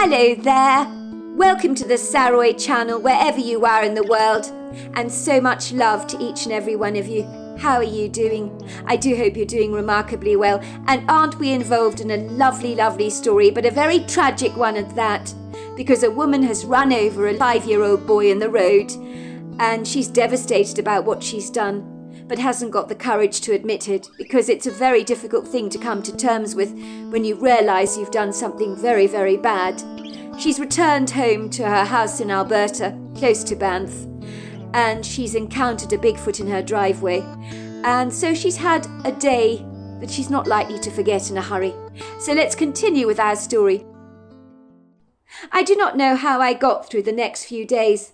Hello there. Welcome to the Saroy channel wherever you are in the world, and so much love to each and every one of you. How are you doing? I do hope you're doing remarkably well, and aren't we involved in a lovely, lovely story, but a very tragic one at that, because a woman has run over a 5-year-old boy in the road, and she's devastated about what she's done, but hasn't got the courage to admit it, because it's a very difficult thing to come to terms with when you realise you've done something very, very bad. She's returned home to her house in Alberta, close to Banff, and she's encountered a Bigfoot in her driveway, and so she's had a day that she's not likely to forget in a hurry. So let's continue with our story. I do not know how I got through the next few days.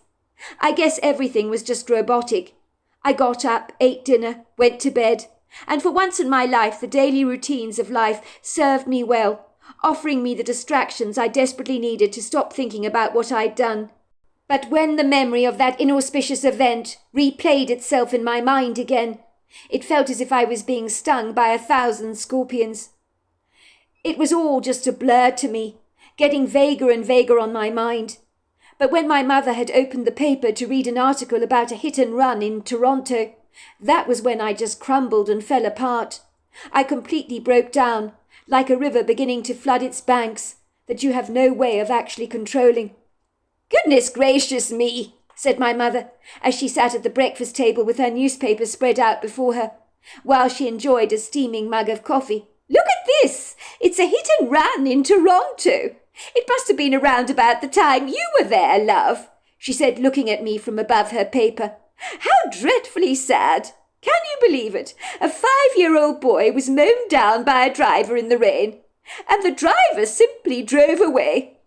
I guess everything was just robotic. I got up, ate dinner, went to bed, and for once in my life the daily routines of life served me well, offering me the distractions I desperately needed to stop thinking about what I'd done. But when the memory of that inauspicious event replayed itself in my mind again, it felt as if I was being stung by 1,000 scorpions. It was all just a blur to me, getting vaguer and vaguer on my mind. But when my mother had opened the paper to read an article about a hit and run in Toronto, that was when I just crumbled and fell apart. I completely broke down, like a river beginning to flood its banks, that you have no way of actually controlling. "Goodness gracious me," said my mother, as she sat at the breakfast table with her newspaper spread out before her, while she enjoyed a steaming mug of coffee. "Look at this! It's a hit and run in Toronto. It must have been around about the time you were there, love," she said, looking at me from above her paper. "How dreadfully sad! Can you believe it? A 5-year-old boy was mown down by a driver in the rain, and the driver simply drove away.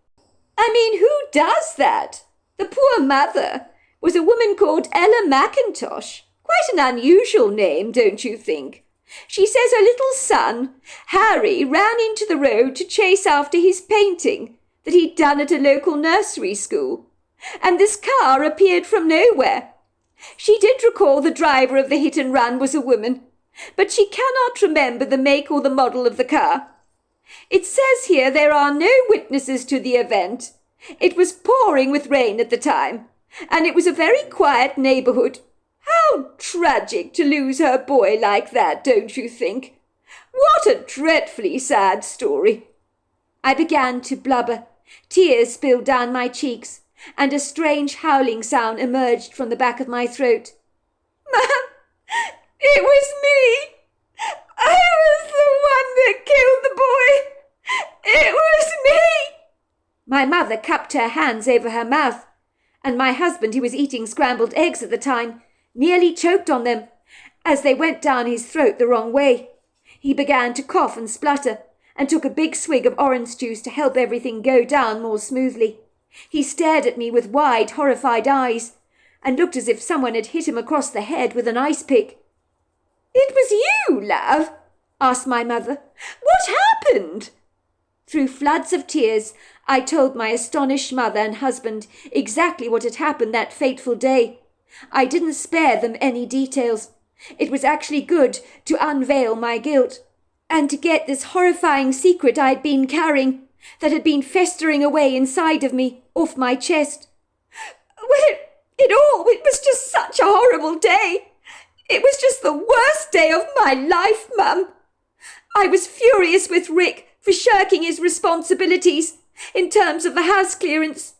I mean, who does that? The poor mother was a woman called Ella McIntosh. Quite an unusual name, don't you think? She says her little son, Harry, ran into the road to chase after his painting that he'd done at a local nursery school, and this car appeared from nowhere. She did recall the driver of the hit and run was a woman, but she cannot remember the make or the model of the car. It says here there are no witnesses to the event. It was pouring with rain at the time, and it was a very quiet neighbourhood. How tragic to lose her boy like that, don't you think? What a dreadfully sad story." I began to blubber. Tears spilled down my cheeks, and a strange howling sound emerged from the back of my throat. "Mum, it was me. I was the one that killed the boy. It was me." My mother cupped her hands over her mouth, and my husband, who was eating scrambled eggs at the time, nearly choked on them as they went down his throat the wrong way. He began to cough and splutter, and took a big swig of orange juice to help everything go down more smoothly. He stared at me with wide, horrified eyes, and looked as if someone had hit him across the head with an ice pick. "It was you, love?" asked my mother. "What happened?" Through floods of tears, I told my astonished mother and husband exactly what had happened that fateful day. I didn't spare them any details. It was actually good to unveil my guilt, and to get this horrifying secret I had been carrying, that had been festering away inside of me, off my chest. Well, it was just such a horrible day. It was just the worst day of my life, Mum. I was furious with Rick for shirking his responsibilities in terms of the house clearance.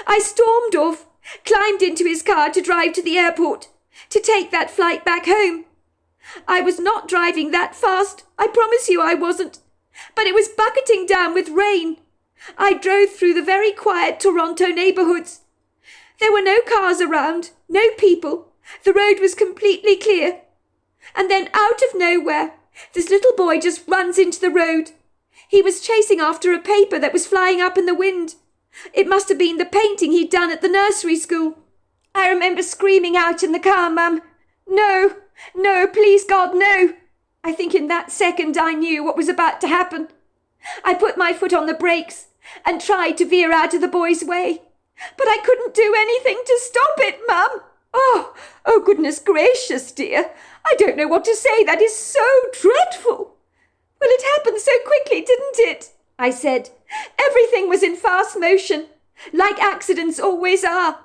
I stormed off, climbed into his car to drive to the airport, to take that flight back home. I was not driving that fast, I promise you I wasn't, but it was bucketing down with rain. I drove through the very quiet Toronto neighbourhoods. There were no cars around, no people. The road was completely clear. And then out of nowhere, this little boy just runs into the road. He was chasing after a paper that was flying up in the wind. It must have been the painting he'd done at the nursery school. I remember screaming out in the car, Mum, "No, no, please God, no." I think in that second I knew what was about to happen. I put my foot on the brakes and tried to veer out of the boy's way, but I couldn't do anything to stop it, Mum. Oh, goodness gracious, dear. I don't know what to say. That is so dreadful. Well, it happened so quickly, didn't it? I said. Everything was in fast motion, like accidents always are.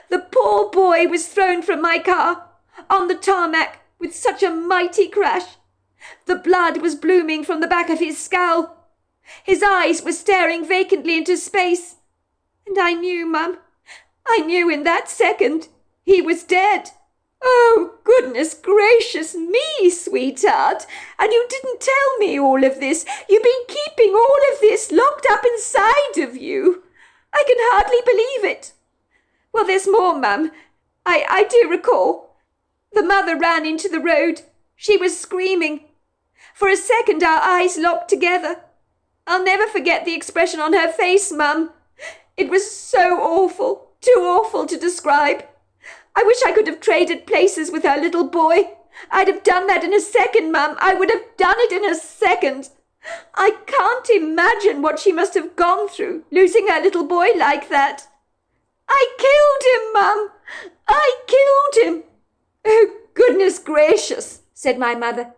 The poor boy was thrown from my car, on the tarmac, with such a mighty crash. The blood was blooming from the back of his skull. His eyes were staring vacantly into space. And I knew, Mum, I knew in that second he was dead. Oh, goodness gracious me, sweetheart. And you didn't tell me all of this. You've been keeping all of this locked up inside of you. I can hardly believe it. Well, there's more, Mum. I do recall. The mother ran into the road. She was screaming. For a second, our eyes locked together. I'll never forget the expression on her face, Mum. It was so awful, too awful to describe. I wish I could have traded places with her little boy. I'd have done that in a second, Mum. I would have done it in a second. I can't imagine what she must have gone through, losing her little boy like that. I killed him, Mum. I killed him. Oh, goodness gracious, said my mother.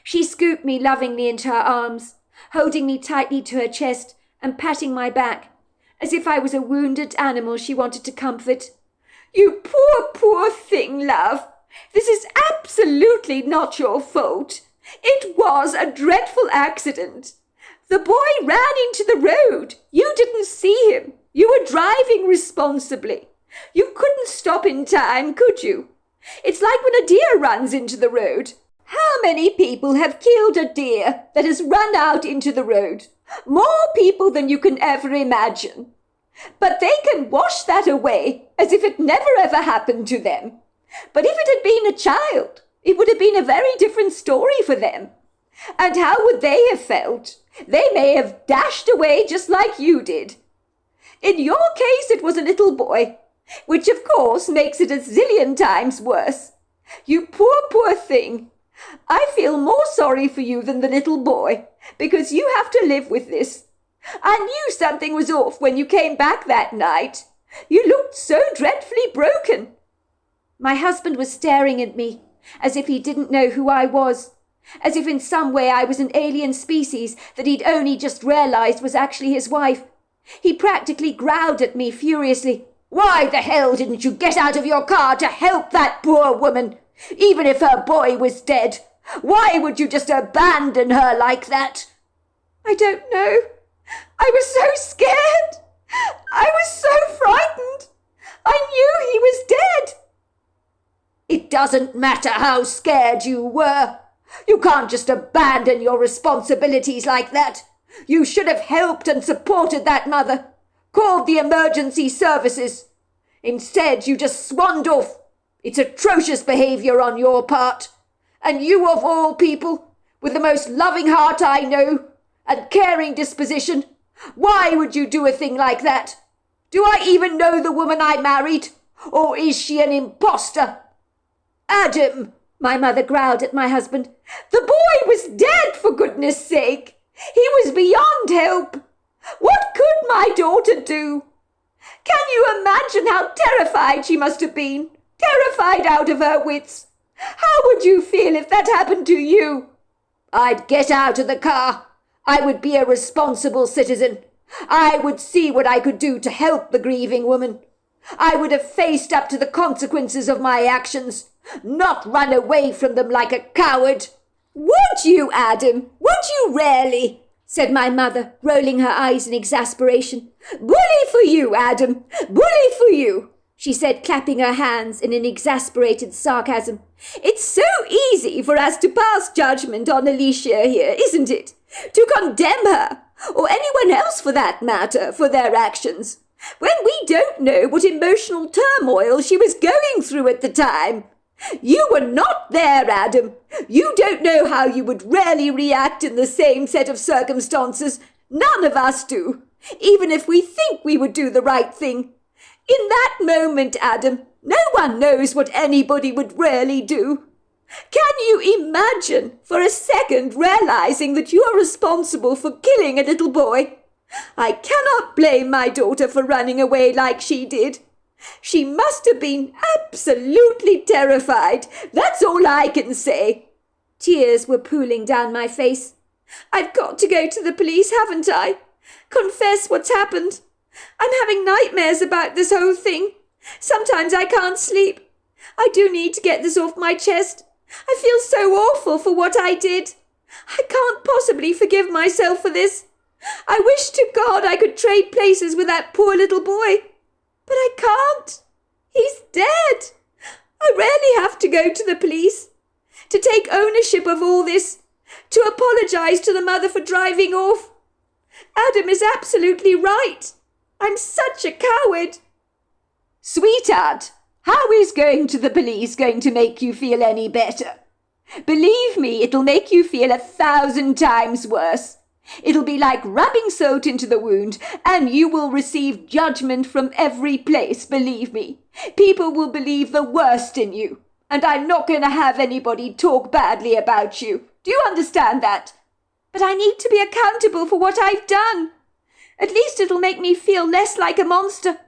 She scooped me lovingly into her arms, holding me tightly to her chest and patting my back, as if I was a wounded animal she wanted to comfort. You poor, poor thing, love. This is absolutely not your fault. It was a dreadful accident. The boy ran into the road. You didn't see him. You were driving responsibly. You couldn't stop in time, could you? It's like when a deer runs into the road. How many people have killed a deer that has run out into the road? More people than you can ever imagine. But they can wash that away as if it never ever happened to them. But if it had been a child, it would have been a very different story for them. And how would they have felt? They may have dashed away just like you did. In your case, it was a little boy, which of course makes it a zillion times worse. You poor, poor thing. I feel more sorry for you than the little boy, because you have to live with this. I knew something was off when you came back that night. You looked so dreadfully broken. My husband was staring at me, as if he didn't know who I was, as if in some way I was an alien species that he'd only just realized was actually his wife. He practically growled at me furiously. Why the hell didn't you get out of your car to help that poor woman, even if her boy was dead? Why would you just abandon her like that? I don't know. I was so scared. I was so frightened. I knew he was dead. It doesn't matter how scared you were. You can't just abandon your responsibilities like that. You should have helped and supported that mother, called the emergency services. Instead, you just swanned off. It's atrocious behaviour on your part. And you, of all people, with the most loving heart I know, and caring disposition, why would you do a thing like that? Do I even know the woman I married? Or is she an imposter? Adam, my mother growled at my husband. The boy was dead, for goodness sake. He was beyond help. What could my daughter do? Can you imagine how terrified she must have been? Terrified out of her wits. How would you feel if that happened to you? I'd get out of the car. I would be a responsible citizen. I would see what I could do to help the grieving woman. I would have faced up to the consequences of my actions, not run away from them like a coward. Would you, Adam? Would you really? Said my mother, rolling her eyes in exasperation. Bully for you, Adam. Bully for you, she said, clapping her hands in an exasperated sarcasm. It's so easy for us to pass judgment on Alicia here, isn't it? To condemn her, or anyone else for that matter, for their actions, when we don't know what emotional turmoil she was going through at the time. You were not there, Adam. You don't know how you would really react in the same set of circumstances. None of us do, even if we think we would do the right thing. In that moment, Adam, no one knows what anybody would really do. Can you imagine for a second realizing that you are responsible for killing a little boy? I cannot blame my daughter for running away like she did. She must have been absolutely terrified. That's all I can say. Tears were pooling down my face. I've got to go to the police, haven't I? Confess what's happened. I'm having nightmares about this whole thing. Sometimes I can't sleep. I do need to get this off my chest. I feel so awful for what I did. I can't possibly forgive myself for this. I wish to God I could trade places with that poor little boy. But I can't. He's dead. I really have to go to the police, to take ownership of all this, to apologise to the mother for driving off. Adam is absolutely right. I'm such a coward. Sweetheart, how is going to the police going to make you feel any better? Believe me, it'll make you feel 1,000 times worse. It'll be like rubbing salt into the wound, and you will receive judgment from every place, believe me. People will believe the worst in you, and I'm not going to have anybody talk badly about you. Do you understand that? But I need to be accountable for what I've done. At least it'll make me feel less like a monster.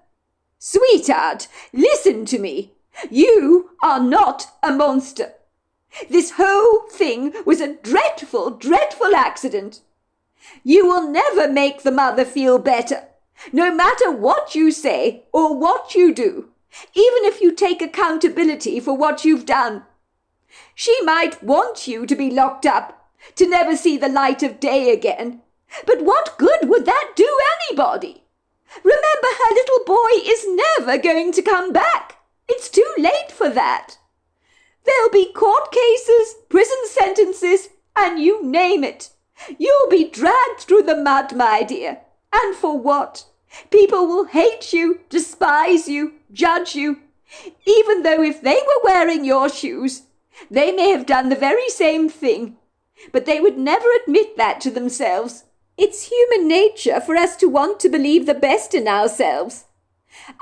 Sweetheart, listen to me. You are not a monster. This whole thing was a dreadful, dreadful accident. You will never make the mother feel better, no matter what you say or what you do, even if you take accountability for what you've done. She might want you to be locked up, to never see the light of day again. But what good would that do anybody? Remember, her little boy is never going to come back. It's too late for that. There'll be court cases, prison sentences, and you name it. You'll be dragged through the mud, my dear. And for what? People will hate you, despise you, judge you, even though if they were wearing your shoes, they may have done the very same thing, but they would never admit that to themselves. It's human nature for us to want to believe the best in ourselves.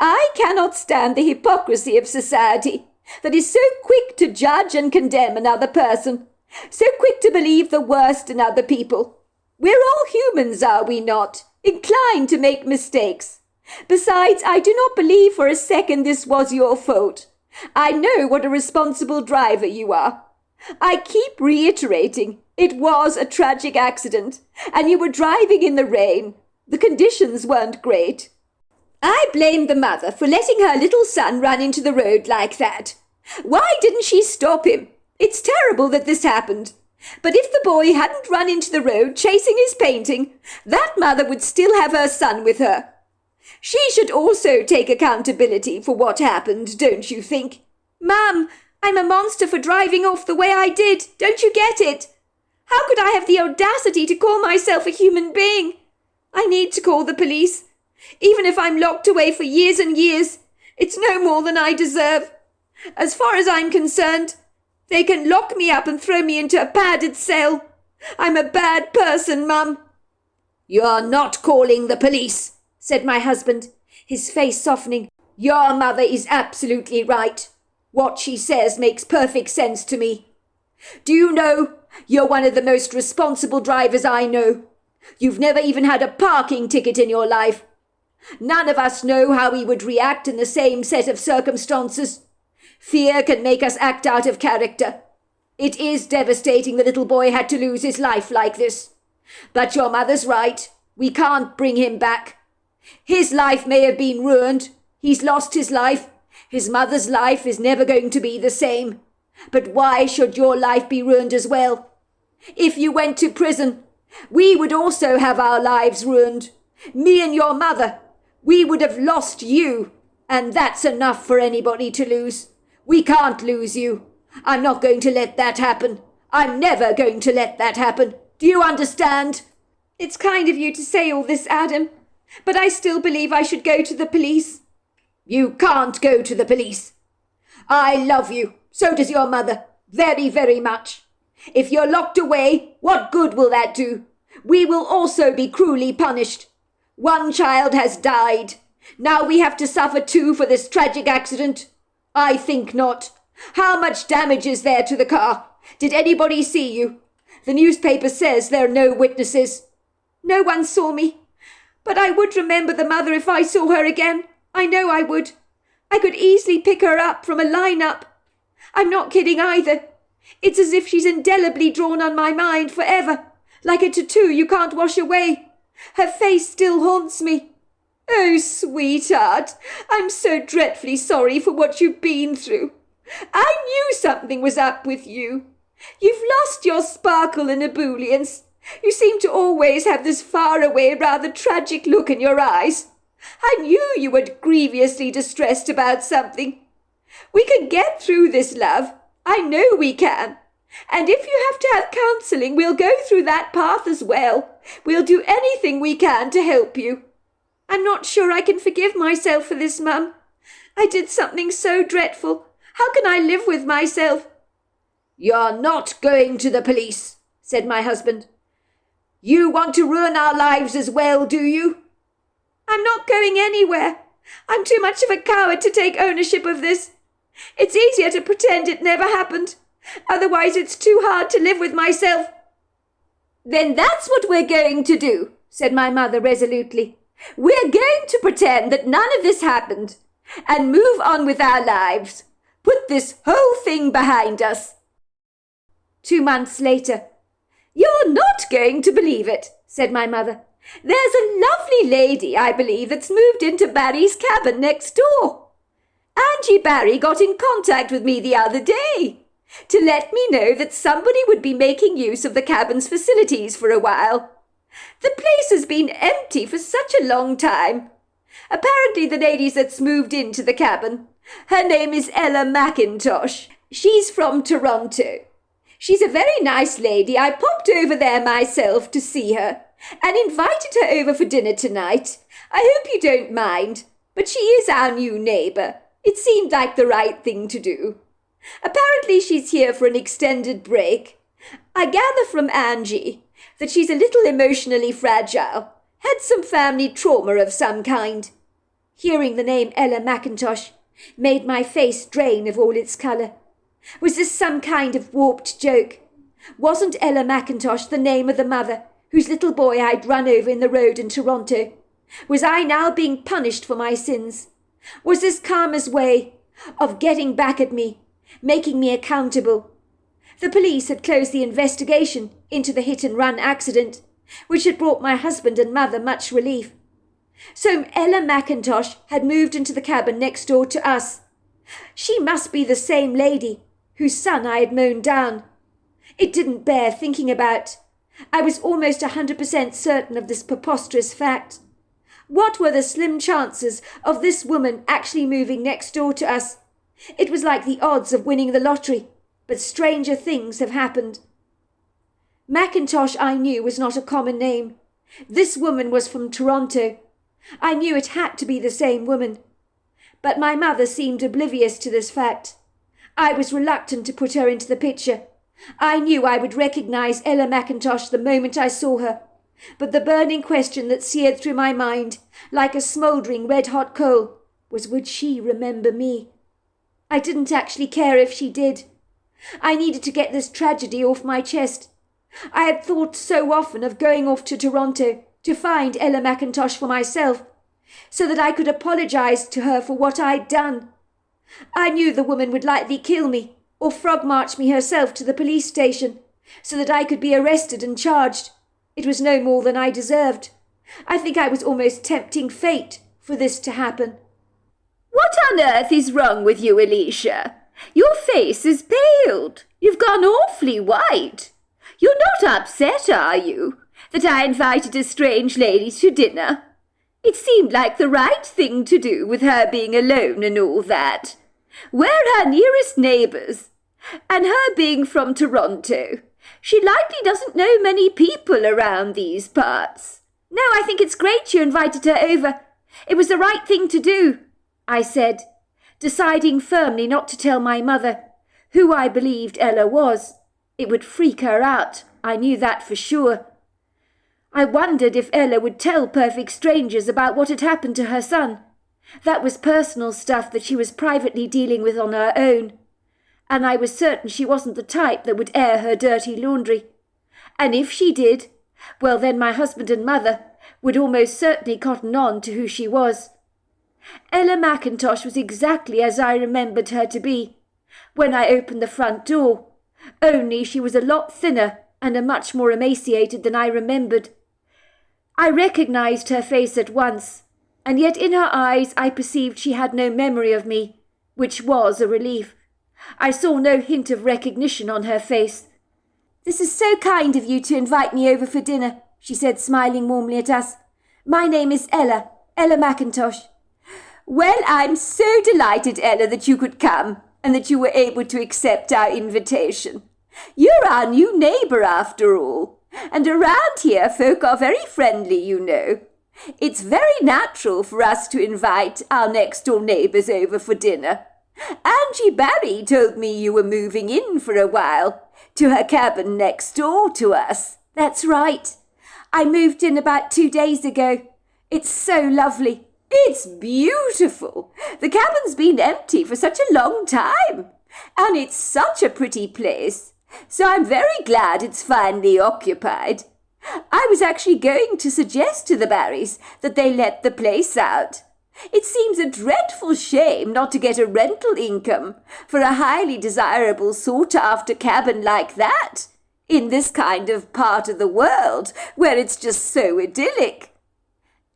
I cannot stand the hypocrisy of society that is so quick to judge and condemn another person, so quick to believe the worst in other people. We're all humans, are we not? Inclined to make mistakes. Besides, I do not believe for a second this was your fault. I know what a responsible driver you are. I keep reiterating, it was a tragic accident, and you were driving in the rain. The conditions weren't great. I blame the mother for letting her little son run into the road like that. Why didn't she stop him? It's terrible that this happened. But if the boy hadn't run into the road chasing his painting, that mother would still have her son with her. She should also take accountability for what happened, don't you think? Mum, I'm a monster for driving off the way I did. Don't you get it? How could I have the audacity to call myself a human being? I need to call the police. Even if I'm locked away for years and years, it's no more than I deserve. As far as I'm concerned, they can lock me up and throw me into a padded cell. I'm a bad person, Mum. You're not calling the police, said my husband, his face softening. Your mother is absolutely right. What she says makes perfect sense to me. Do you know, you're one of the most responsible drivers I know. You've never even had a parking ticket in your life. None of us know how we would react in the same set of circumstances. Fear can make us act out of character. It is devastating the little boy had to lose his life like this. But your mother's right. We can't bring him back. His life may have been ruined. He's lost his life. His mother's life is never going to be the same. But why should your life be ruined as well? If you went to prison, we would also have our lives ruined. Me and your mother, we would have lost you. And that's enough for anybody to lose. We can't lose you. I'm not going to let that happen. I'm never going to let that happen. Do you understand? It's kind of you to say all this, Adam, but I still believe I should go to the police. You can't go to the police. I love you. So does your mother. Very, very much. If you're locked away, what good will that do? We will also be cruelly punished. One child has died. Now we have to suffer too for this tragic accident. I think not. How much damage is there to the car? Did anybody see you? The newspaper says there are no witnesses. No one saw me. But I would remember the mother if I saw her again. I know I would. I could easily pick her up from a lineup. I'm not kidding either. It's as if she's indelibly drawn on my mind forever. like a tattoo you can't wash away. Her face still haunts me. Oh, sweetheart, I'm so dreadfully sorry for what you've been through. I knew something was up with you. You've lost your sparkle and ebullience. You seem to always have this far-away, rather tragic look in your eyes. I knew you were grievously distressed about something. We can get through this, love. I know we can. And if you have to have counselling, we'll go through that path as well. We'll do anything we can to help you. I'm not sure I can forgive myself for this, Mum. I did something so dreadful. How can I live with myself? You're not going to the police, said my husband. You want to ruin our lives as well, do you? I'm not going anywhere. I'm too much of a coward to take ownership of this. It's easier to pretend it never happened. Otherwise, it's too hard to live with myself. Then that's what we're going to do, said my mother resolutely. We're going to pretend that none of this happened and move on with our lives. Put this whole thing behind us. 2 months later. You're not going to believe it, said my mother. There's a lovely lady, I believe, that's moved into Barry's cabin next door. Auntie Barry got in contact with me the other day to let me know that somebody would be making use of the cabin's facilities for a while. The place has been empty for such a long time. Apparently the lady that's moved into the cabin, her name is Ella McIntosh. She's from Toronto. She's a very nice lady. I popped over there myself to see her and invited her over for dinner tonight. I hope you don't mind, but she is our new neighbour. It seemed like the right thing to do. Apparently she's here for an extended break. I gather from Angie that she's a little emotionally fragile, had some family trauma of some kind. Hearing the name Ella McIntosh made my face drain of all its colour. Was this some kind of warped joke? Wasn't Ella McIntosh the name of the mother whose little boy I'd run over in the road in Toronto? Was I now being punished for my sins? Was this Karma's way of getting back at me, making me accountable? The police had closed the investigation into the hit-and-run accident, which had brought my husband and mother much relief. So Ella McIntosh had moved into the cabin next door to us. She must be the same lady whose son I had mown down. It didn't bear thinking about. I was almost 100% certain of this preposterous fact. What were the slim chances of this woman actually moving next door to us? It was like the odds of winning the lottery, but stranger things have happened. McIntosh, I knew, was not a common name. This woman was from Toronto. I knew it had to be the same woman. But my mother seemed oblivious to this fact. I was reluctant to put her into the picture. I knew I would recognize Ella McIntosh the moment I saw her, but the burning question that seared through my mind, like a smouldering red-hot coal, was would she remember me? I didn't actually care if she did. I needed to get this tragedy off my chest. I had thought so often of going off to Toronto to find Ella McIntosh for myself, so that I could apologize to her for what I'd done. I knew the woman would likely kill me, or frog-march me herself to the police station, so that I could be arrested and charged. It was no more than I deserved. I think I was almost tempting fate for this to happen. What on earth is wrong with you, Alicia? Your face is paled. You've gone awfully white. You're not upset, are you, that I invited a strange lady to dinner? It seemed like the right thing to do with her being alone and all that. We're her nearest neighbours, and her being from Toronto, she likely doesn't know many people around these parts. No, I think it's great you invited her over. It was the right thing to do, I said, deciding firmly not to tell my mother who I believed Ella was. It would freak her out, I knew that for sure. I wondered if Ella would tell perfect strangers about what had happened to her son. That was personal stuff that she was privately dealing with on her own, and I was certain she wasn't the type that would air her dirty laundry. And if she did, well then my husband and mother would almost certainly cotton on to who she was. Ella McIntosh was exactly as I remembered her to be when I opened the front door, only she was a lot thinner and a much more emaciated than I remembered. I recognized her face at once, and yet in her eyes I perceived she had no memory of me, which was a relief. I saw no hint of recognition on her face. "This is so kind of you to invite me over for dinner," she said, smiling warmly at us. "My name is Ella McIntosh." "Well, I'm so delighted, Ella, that you could come and that you were able to accept our invitation. You're our new neighbour, after all, and around here folk are very friendly, you know. It's very natural for us to invite our next-door neighbours over for dinner. Angie Barry told me you were moving in for a while to her cabin next door to us." "That's right. I moved in about 2 days ago. It's so lovely." "It's beautiful. The cabin's been empty for such a long time, and it's such a pretty place. So I'm very glad it's finally occupied. I was actually going to suggest to the Barrys that they let the place out. It seems a dreadful shame not to get a rental income for a highly desirable sought-after cabin like that in this kind of part of the world where it's just so idyllic."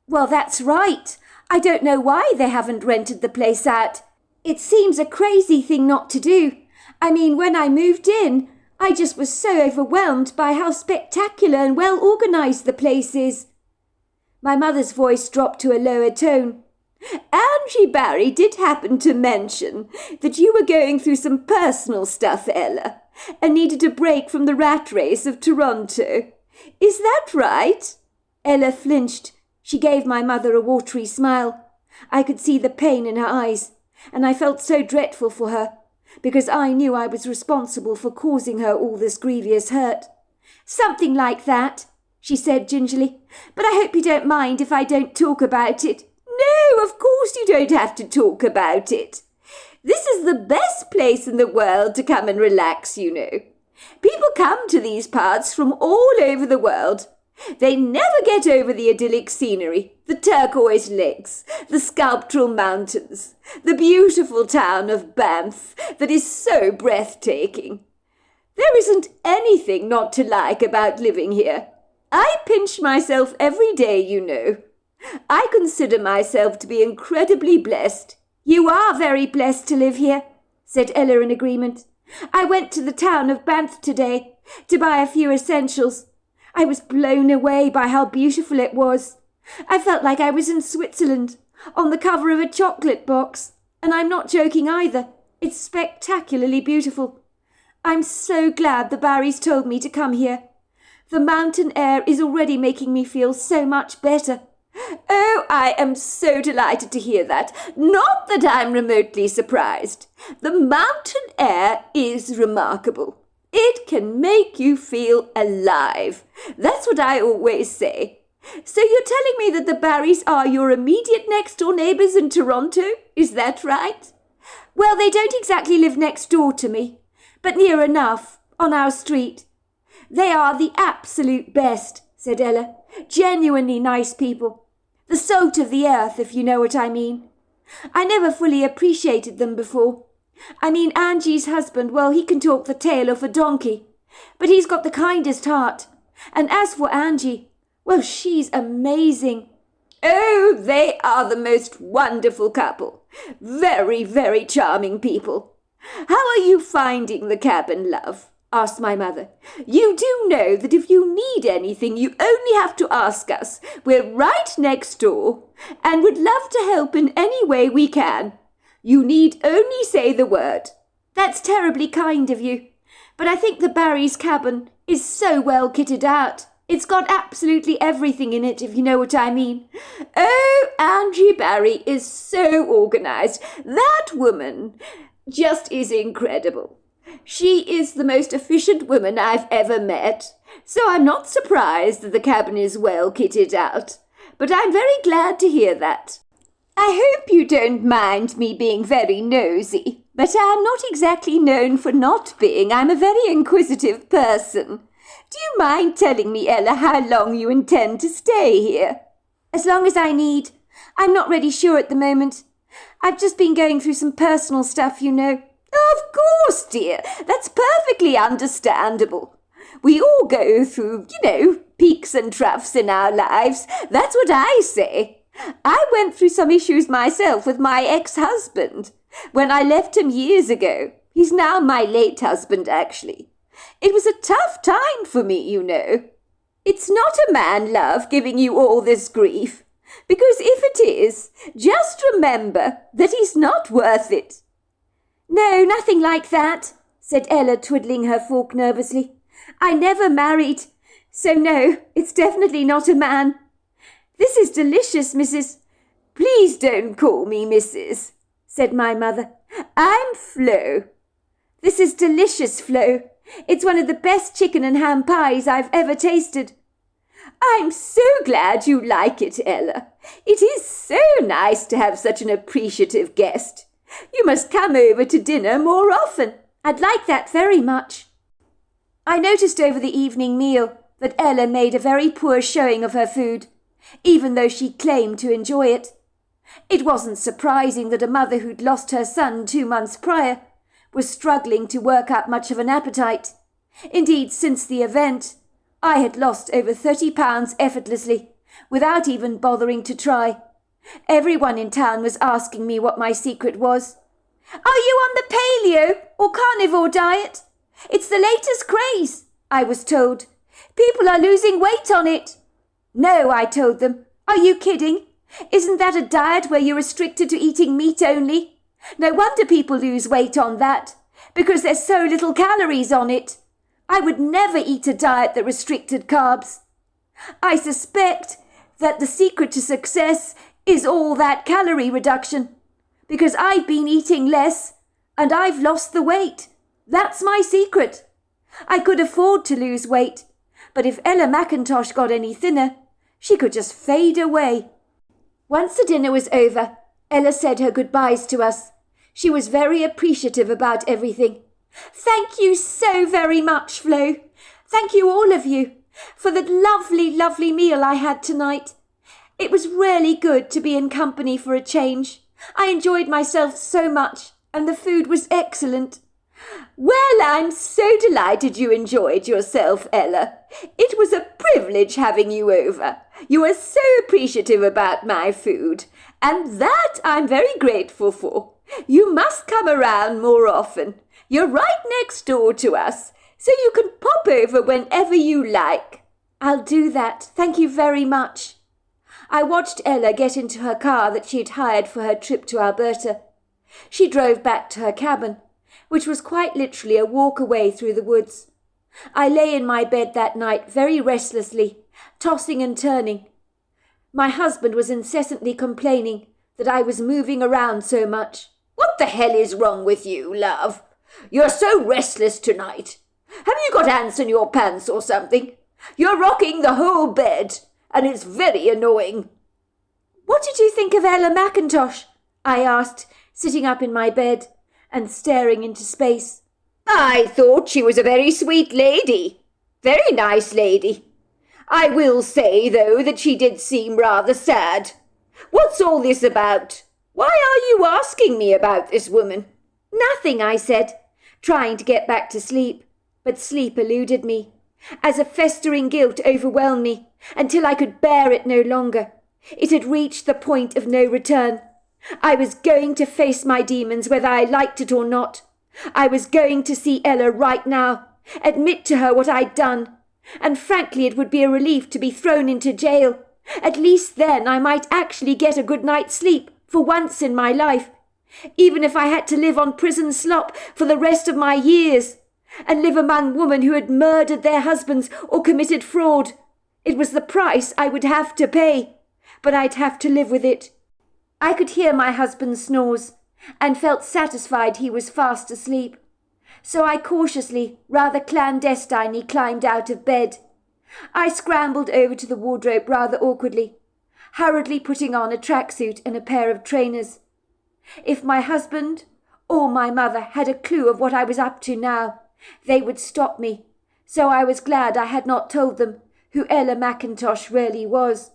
"Well, that's right. I don't know why they haven't rented the place out. It seems a crazy thing not to do. I mean, when I moved in, I just was so overwhelmed by how spectacular and well organised the place is." My mother's voice dropped to a lower tone. "Angie Barry did happen to mention that you were going through some personal stuff, Ella, and needed a break from the rat race of Toronto. Is that right?" Ella flinched. She gave my mother a watery smile. I could see the pain in her eyes, and I felt so dreadful for her, because I knew I was responsible for causing her all this grievous hurt. "Something like that," she said gingerly, "but I hope you don't mind if I don't talk about it." "No, of course you don't have to talk about it. This is the best place in the world to come and relax, you know. People come to these parts from all over the world. They never get over the idyllic scenery, the turquoise lakes, the sculptural mountains, the beautiful town of Banff that is so breathtaking. There isn't anything not to like about living here. I pinch myself every day, you know. I consider myself to be incredibly blessed." "You are very blessed to live here," said Ella in agreement. "I went to the town of Banff today to buy a few essentials. I was blown away by how beautiful it was. I felt like I was in Switzerland, on the cover of a chocolate box. And I'm not joking either. It's spectacularly beautiful. I'm so glad the Barrys told me to come here. The mountain air is already making me feel so much better." "Oh, I am so delighted to hear that. Not that I'm remotely surprised. The mountain air is remarkable. It can make you feel alive. That's what I always say. So you're telling me that the Barrys are your immediate next-door neighbours in Toronto? Is that right?" "Well, they don't exactly live next door to me, but near enough, on our street. They are the absolute best," said Ella. "Genuinely nice people. The salt of the earth, if you know what I mean. I never fully appreciated them before. I mean, Angie's husband, well, he can talk the tail off a donkey, but he's got the kindest heart. And as for Angie, well, she's amazing." "Oh, they are the most wonderful couple. Very, very charming people. How are you finding the cabin, love?" asked my mother. "You do know that if you need anything, you only have to ask us. We're right next door, and would love to help in any way we can. You need only say the word." "That's terribly kind of you, but I think the Barrys' cabin is so well kitted out. It's got absolutely everything in it, if you know what I mean." "Oh, Angie Barry is so organised. That woman just is incredible. She is the most efficient woman I've ever met. So I'm not surprised that the cabin is well kitted out. But I'm very glad to hear that. I hope you don't mind me being very nosy, but I'm not exactly known for not being. I'm a very inquisitive person. Do you mind telling me, Ella, how long you intend to stay here?" "As long as I need. I'm not really sure at the moment. I've just been going through some personal stuff, you know." "Of course, dear. That's perfectly understandable. We all go through, peaks and troughs in our lives. That's what I say. I went through some issues myself with my ex-husband. When I left him years ago, he's now my late husband, actually. It was a tough time for me, It's not a man, love, giving you all this grief. Because if it is, just remember that he's not worth it. No, nothing like that, said Ella, twiddling her fork nervously. I never married, so no, it's definitely not a man. This is delicious, Mrs. Please don't call me Mrs., said my mother. I'm Flo. This is delicious, Flo. It's one of the best chicken and ham pies I've ever tasted. I'm so glad you like it, Ella. It is so nice to have such an appreciative guest. You must come over to dinner more often. I'd like that very much. I noticed over the evening meal that Ella made a very poor showing of her food, even though she claimed to enjoy it. It wasn't surprising that a mother who'd lost her son 2 months prior was struggling to work up much of an appetite. Indeed, since the event, I had lost over 30 pounds effortlessly, without even bothering to try. Everyone in town was asking me what my secret was. Are you on the paleo or carnivore diet? It's the latest craze, I was told. People are losing weight on it. No, I told them. Are you kidding? Isn't that a diet where you're restricted to eating meat only? No wonder people lose weight on that, because there's so little calories on it. I would never eat a diet that restricted carbs. I suspect that the secret to success is all that calorie reduction, because I've been eating less and I've lost the weight. That's my secret. I could afford to lose weight, but if Ella McIntosh got any thinner, she could just fade away. Once the dinner was over, Ella said her goodbyes to us. She was very appreciative about everything. Thank you so very much, Flo. Thank you, all of you, for the lovely, lovely meal I had tonight. It was really good to be in company for a change. I enjoyed myself so much, and the food was excellent. Well, I'm so delighted you enjoyed yourself, Ella. It was a privilege having you over. You are so appreciative about my food, and that I'm very grateful for. You must come around more often. You're right next door to us, so you can pop over whenever you like. I'll do that. Thank you very much. I watched Ella get into her car that she'd hired for her trip to Alberta. She drove back to her cabin, which was quite literally a walk away through the woods. I lay in my bed that night very restlessly, tossing and turning. My husband was incessantly complaining that I was moving around so much. What the hell is wrong with you, love? You're so restless tonight. Have you got ants in your pants or something? You're rocking the whole bed, and it's very annoying. What did you think of Ella McIntosh? I asked, sitting up in my bed and staring into space. I thought she was a very sweet lady. Very nice lady. I will say, though, that she did seem rather sad. What's all this about? Why are you asking me about this woman? Nothing, I said, trying to get back to sleep, but sleep eluded me, as a festering guilt overwhelmed me until I could bear it no longer. It had reached the point of no return. I was going to face my demons whether I liked it or not. I was going to see Ella right now, admit to her what I'd done, and frankly it would be a relief to be thrown into jail. At least then I might actually get a good night's sleep for once in my life, even if I had to live on prison slop for the rest of my years, and live among women who had murdered their husbands or committed fraud. It was the price I would have to pay, but I'd have to live with it. I could hear my husband's snores, and felt satisfied he was fast asleep. So I cautiously, rather clandestinely, climbed out of bed. I scrambled over to the wardrobe rather awkwardly, hurriedly putting on a tracksuit and a pair of trainers. If my husband or my mother had a clue of what I was up to now, they would stop me, so I was glad I had not told them who Ella McIntosh really was.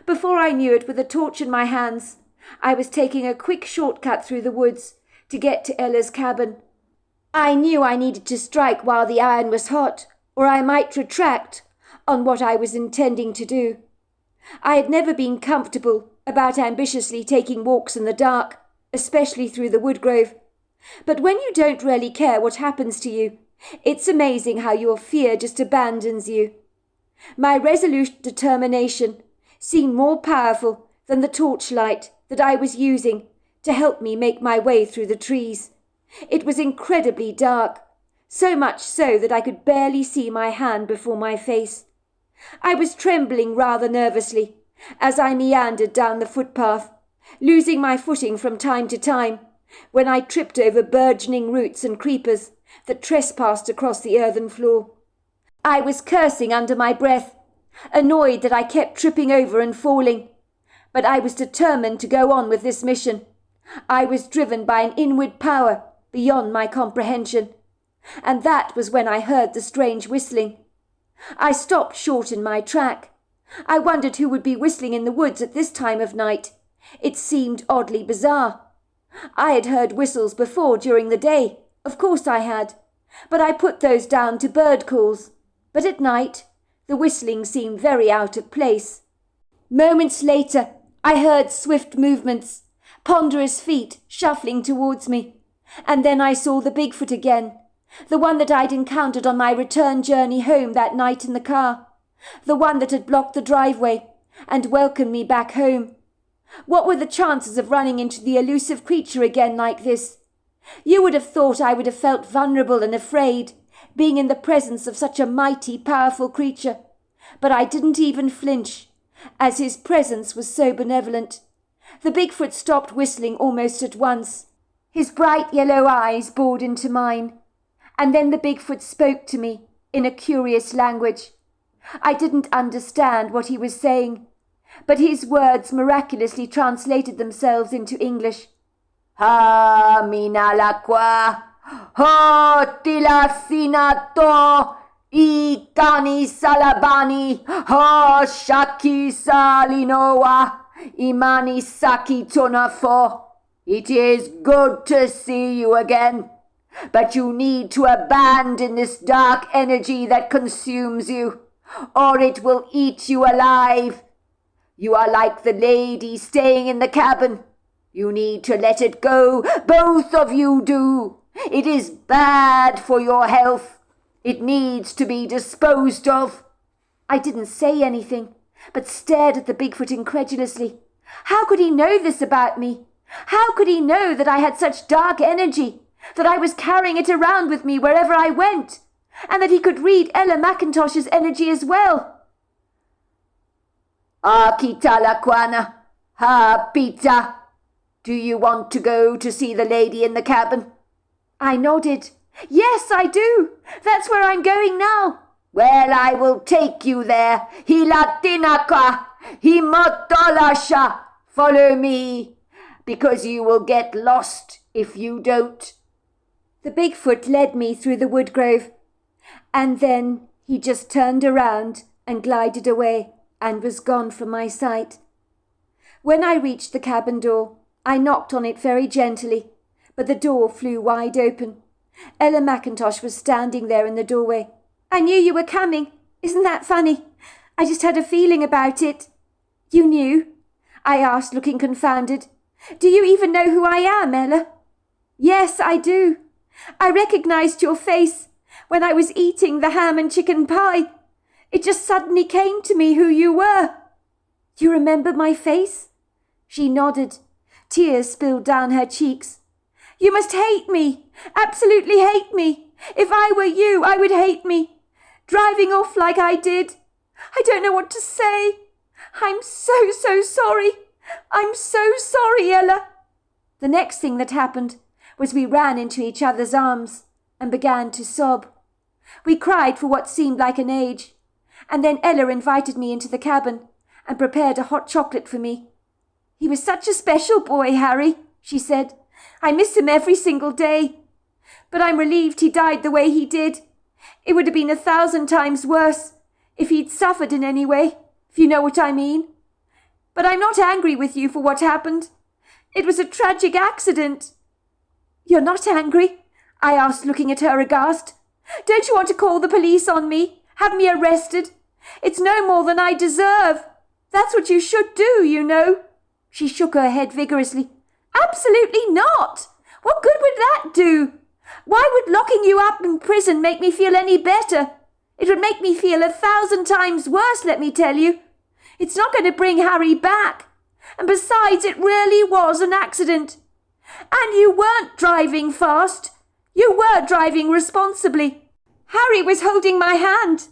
Before I knew it, with a torch in my hands, I was taking a quick shortcut through the woods to get to Ella's cabin. I knew I needed to strike while the iron was hot, or I might retract on what I was intending to do. I had never been comfortable about ambitiously taking walks in the dark, especially through the woodgrove. But when you don't really care what happens to you, it's amazing how your fear just abandons you. My resolute determination seemed more powerful than the torchlight that I was using to help me make my way through the trees. It was incredibly dark, so much so that I could barely see my hand before my face. I was trembling rather nervously as I meandered down the footpath, losing my footing from time to time when I tripped over burgeoning roots and creepers that trespassed across the earthen floor. I was cursing under my breath, annoyed that I kept tripping over and falling, but I was determined to go on with this mission. I was driven by an inward power beyond my comprehension, and that was when I heard the strange whistling. I stopped short in my track. I wondered who would be whistling in the woods at this time of night. It seemed oddly bizarre. I had heard whistles before during the day, of course I had, but I put those down to bird calls. But at night, the whistling seemed very out of place. Moments later, I heard swift movements, ponderous feet shuffling towards me, and then I saw the Bigfoot again, the one that I'd encountered on my return journey home that night in the car, the one that had blocked the driveway and welcomed me back home. What were the chances of running into the elusive creature again like this? You would have thought I would have felt vulnerable and afraid, being in the presence of such a mighty, powerful creature, but I didn't even flinch, as his presence was so benevolent. The Bigfoot stopped whistling almost at once. His bright yellow eyes bored into mine, and then the Bigfoot spoke to me in a curious language. I didn't understand what he was saying, but his words miraculously translated themselves into English. Ha minalakwa, ho tilasinato, ikani salabani, ho shaki salinoa, imani saki tonafo. It is good to see you again, but you need to abandon this dark energy that consumes you, or it will eat you alive. You are like the lady staying in the cabin. You need to let it go. Both of you do. It is bad for your health. It needs to be disposed of. I didn't say anything, but stared at the Bigfoot incredulously. How could he know this about me? How could he know that I had such dark energy, that I was carrying it around with me wherever I went, and that he could read Ella McIntosh's energy as well? Akitalakwana, ha pita. Do you want to go to see the lady in the cabin? I nodded. Yes, I do. That's where I'm going now. Well, I will take you there. Hilatinaka, himotolasha. Follow me, because you will get lost if you don't. The Bigfoot led me through the woodgrove, and then he just turned around and glided away and was gone from my sight. When I reached the cabin door, I knocked on it very gently, but the door flew wide open. Ella McIntosh was standing there in the doorway. I knew you were coming. Isn't that funny? I just had a feeling about it. You knew? I asked, looking confounded. Do you even know who I am, Ella? Yes, I do. I recognized your face when I was eating the ham and chicken pie. It just suddenly came to me who you were. You remember my face? She nodded. Tears spilled down her cheeks. You must hate me, absolutely hate me. If I were you, I would hate me. Driving off like I did. I don't know what to say. I'm so sorry. I'm so sorry, Ella. The next thing that happened was we ran into each other's arms and began to sob. We cried for what seemed like an age, and then Ella invited me into the cabin and prepared a hot chocolate for me. He was such a special boy, Harry, she said. I miss him every single day. But I'm relieved he died the way he did. It would have been 1,000 times worse if he'd suffered in any way, if you know what I mean. But I'm not angry with you for what happened. It was a tragic accident. You're not angry? I asked, looking at her aghast. Don't you want to call the police on me? Have me arrested? It's no more than I deserve. That's what you should do, you know." She shook her head vigorously. "Absolutely not. What good would that do? Why would locking you up in prison make me feel any better? It would make me feel 1,000 times worse, let me tell you. It's not going to bring Harry back. And besides, it really was an accident. And you weren't driving fast. You were driving responsibly. Harry was holding my hand.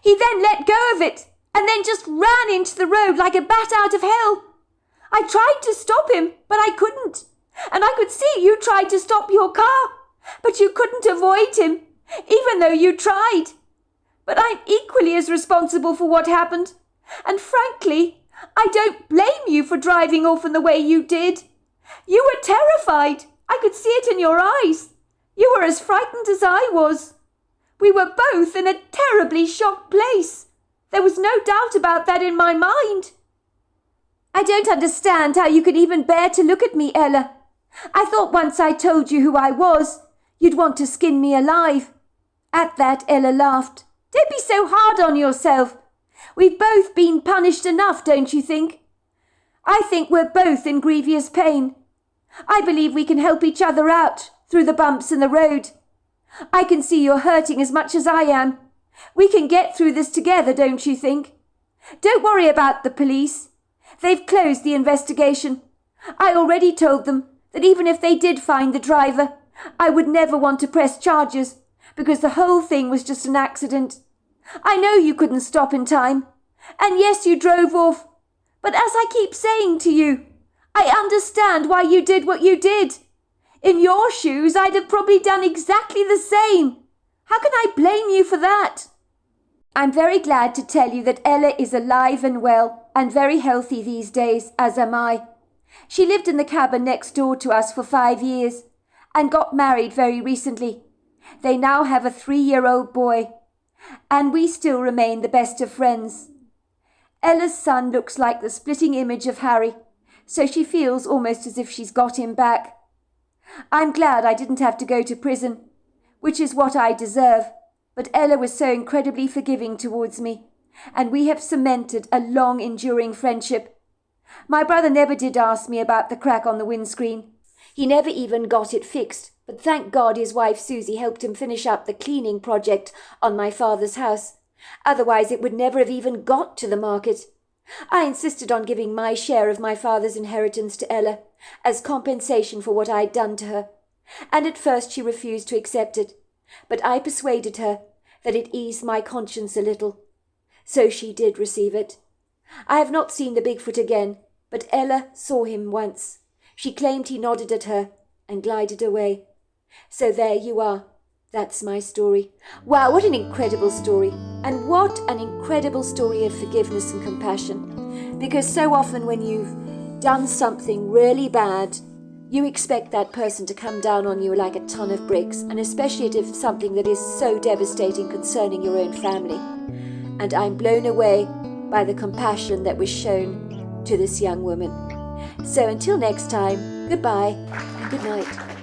He then let go of it and then just ran into the road like a bat out of hell. I tried to stop him, but I couldn't. And I could see you tried to stop your car, but you couldn't avoid him, even though you tried. But I'm equally as responsible for what happened. And frankly, I don't blame you for driving off in the way you did. You were terrified. I could see it in your eyes. You were as frightened as I was. We were both in a terribly shocked place. There was no doubt about that in my mind." "I don't understand how you could even bear to look at me, Ella. I thought once I told you who I was, you'd want to skin me alive." At that, Ella laughed. "Don't be so hard on yourself. We've both been punished enough, don't you think? I think we're both in grievous pain. I believe we can help each other out through the bumps in the road. I can see you're hurting as much as I am. We can get through this together, don't you think? Don't worry about the police. They've closed the investigation. I already told them that even if they did find the driver, I would never want to press charges because the whole thing was just an accident. I know you couldn't stop in time. And yes, you drove off. But as I keep saying to you, I understand why you did what you did. In your shoes, I'd have probably done exactly the same. How can I blame you for that?" I'm very glad to tell you that Ella is alive and well and very healthy these days, as am I. She lived in the cabin next door to us for 5 years and got married very recently. They now have a 3-year-old boy, and we still remain the best of friends. Ella's son looks like the splitting image of Harry, so she feels almost as if she's got him back. I'm glad I didn't have to go to prison, which is what I deserve, but Ella was so incredibly forgiving towards me, and we have cemented a long enduring friendship. My brother never did ask me about the crack on the windscreen. He never even got it fixed, but thank God his wife Susie helped him finish up the cleaning project on my father's house. Otherwise it would never have even got to the market. I insisted on giving my share of my father's inheritance to Ella as compensation for what I'd done to her, and at first she refused to accept it, but I persuaded her that it eased my conscience a little. So she did receive it. I have not seen the Bigfoot again, but Ella saw him once. She claimed he nodded at her and glided away. So there you are. That's my story. Wow, what an incredible story. And what an incredible story of forgiveness and compassion. Because so often when you've done something really bad, you expect that person to come down on you like a ton of bricks, and especially if something that is so devastating concerning your own family. And I'm blown away by the compassion that was shown to this young woman. So until next time, goodbye and good night.